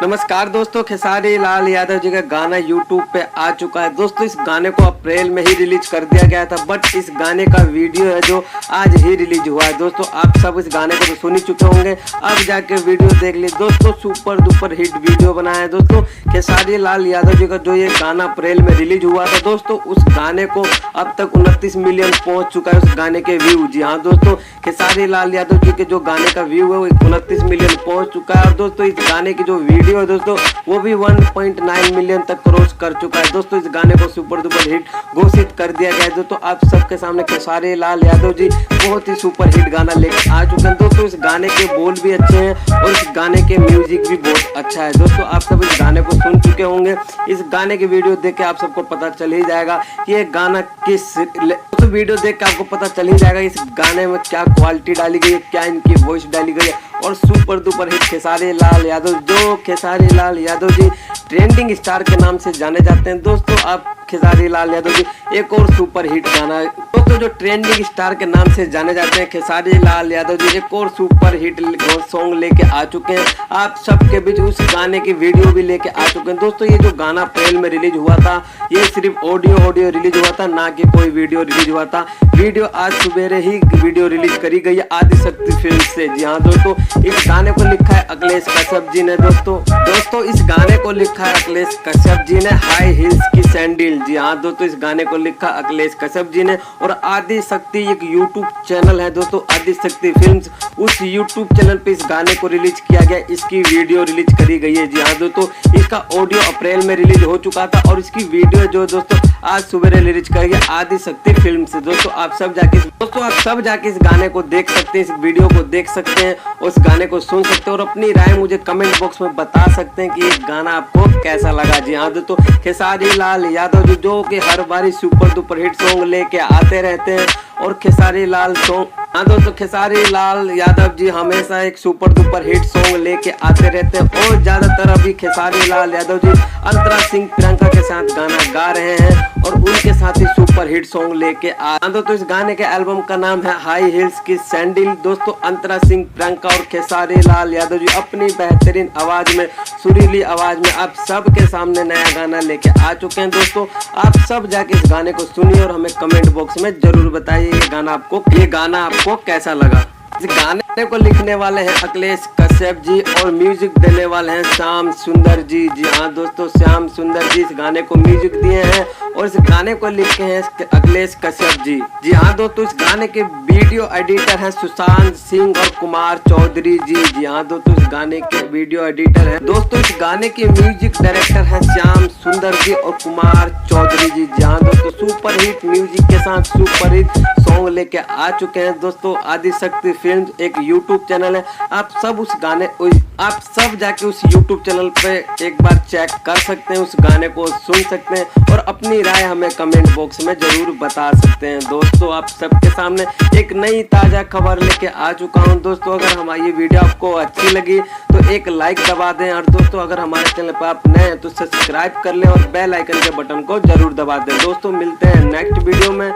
नमस्कार दोस्तों, खेसारी लाल यादव जी का गाना यूट्यूब पे आ चुका है। दोस्तों इस गाने को अप्रैल में ही रिलीज कर दिया गया था, बट इस गाने का वीडियो है जो आज ही रिलीज हुआ है। दोस्तों आप सब इस गाने को तो सुन ही चुके होंगे, अब जाके वीडियो देख ली। दोस्तों सुपर डुपर हिट वीडियो बनाया है दोस्तों खेसारी लाल यादव जी का। जो ये गाना अप्रैल में रिलीज हुआ था दोस्तों, उस गाने को अब तक 29 मिलियन पहुंच चुका है उस गाने के व्यू। जी हाँ दोस्तों, खेसारी लाल यादव जी के जो गाने का व्यू है वो 29 मिलियन पहुंच चुका है। और दोस्तों इस गाने की जो वीडियो है दोस्तों वो भी 1.9 मिलियन तक क्रॉस कर चुका है। दोस्तों इस गाने को सुपर डुपर हिट घोषित कर दिया गया है। दोस्तों आप सबके सामने खेसारी लाल यादव जी बहुत ही सुपर हिट गाना लेकर आ चुके हैं। दोस्तों इस गाने के बोल भी अच्छे हैं और इस गाने के म्यूजिक भी बहुत अच्छा है। दोस्तों आप सब इस गाने को सुन चुके होंगे, इस गाने की वीडियो देख के आप सबको पता चल ही जाएगा कि ये गाना किस वीडियो देख के आपको पता चल ही जाएगा इस गाने में क्या क्वालिटी डाली गई है, क्या इनकी वॉइस डाली गई है। और super duper hit Khesari Lal Yadav, जो खेसारी लाल यादव जी ट्रेंडिंग स्टार के नाम से जाने जाते हैं। दोस्तों आप खेसारी लाल यादव जी एक और सुपर हिट गाना दोस्तों जो ट्रेंडिंग स्टार के नाम से जाने जाते हैं, खेसारी लाल यादव जी एक और सुपर हिट सॉन्ग लेके आ चुके हैं। आप सबके बीच उस गाने की वीडियो भी लेके आ चुके हैं। दोस्तों ये जो गाना अप्रैल में रिलीज हुआ था, ये सिर्फ ऑडियो रिलीज हुआ था, ना कि कोई वीडियो रिलीज हुआ था। वीडियो आज सुबह ही वीडियो रिलीज करी गई है आदिशक्ति फिल्म से। जी हाँ दोस्तों, इस गाने को लिखा है अखिलेश कश्यप जी ने। दोस्तों इस गाने को लिखा है अखिलेश कश्यप जी ने, हाई हिल्स की सैंडल। जी हाँ दोस्तों, इस गाने को लिखा अखिलेश कश्यप जी ने। और आदिशक्ति एक यूट्यूब चैनल है दोस्तों, आदिशक्ति फिल्म्स, उस यूट्यूब चैनल पे इस गाने को रिलीज किया गया, इसकी वीडियो रिलीज करी गई है। जी हाँ दोस्तों, इसका ऑडियो अप्रैल में रिलीज हो चुका था और इसकी वीडियो जो दोस्तों आज सुबह रिलीज करी गई आदिशक्ति फिल्म से। दोस्तों आप सब जाके इस गाने को देख सकते हैं, इस वीडियो को देख सकते हैं, उस गाने को सुन सकते हैं और अपनी राय मुझे कमेंट बॉक्स में बता सकते हैं कि ये गाना आपको कैसा लगा। जी हाँ दोस्तों, खेसारी लाल यादव जी जो कि हर बारी सुपर डुपर हिट सॉन्ग लेके आते रहते हैं और खेसारी लाल सॉन्ग, हाँ दोस्तों खेसारी लाल यादव जी हमेशा एक सुपर डुपर हिट सॉन्ग लेके आते रहते हैं। और ज्यादातर अभी खेसारी लाल यादव जी अंतरा सिंह प्रियंका के साथ गाना गा रहे हैं और उनके साथ ही सुपर हिट सॉन्ग लेके आ। दोस्तों इस गाने के एल्बम का नाम है हाई हिल्स की सैंडल। दोस्तों अंतरा सिंह प्रियंका और खेसारी लाल यादव जी अपनी बेहतरीन आवाज में, सुरीली आवाज में आप सबके सामने नया गाना लेके आ चुके हैं। दोस्तों आप सब जाके इस गाने को सुनिए और हमें कमेंट बॉक्स में जरूर बताइए ये गाना आपको कैसा लगा। इस गाने को लिखने वाले हैं अखिलेश कश्यप जी और म्यूजिक देने वाले हैं श्याम सुंदर जी। जी हाँ दोस्तों, श्याम सुंदर जी इस गाने को म्यूजिक दिए हैं और इस गाने को लिखे हैं अखिलेश कश्यप जी। जी हाँ दोस्तों, इस गाने के वीडियो एडिटर हैं सुशांत सिंह और कुमार चौधरी जी। जी हाँ दोस्तों, इस गाने के वीडियो एडिटर हैं दोस्तों, इस गाने के म्यूजिक डायरेक्टर हैं श्याम सुंदर जी और कुमार चौधरी जी। जी हाँ दोस्तों, सुपर हिट म्यूजिक के साथ सुपर हिट सॉन्ग लेके आ चुके हैं। दोस्तों आदिशक्ति फिल्म एक यूट्यूब चैनल है, आप सब जाके उस यूट्यूब चैनल पे एक बार चेक कर सकते हैं, उस गाने को सुन सकते हैं और अपनी राय हमें कमेंट बॉक्स में जरूर बता सकते हैं। दोस्तों आप सबके सामने एक नई ताजा खबर लेके आ चुका हूं। दोस्तों अगर हमारी ये वीडियो आपको अच्छी लगी तो एक लाइक दबा दें और दोस्तों अगर हमारे चैनल पर आप नए हैं तो सब्सक्राइब कर लें और बेल आइकन के बटन को जरूर दबा दें। दोस्तों मिलते हैं नेक्स्ट वीडियो में।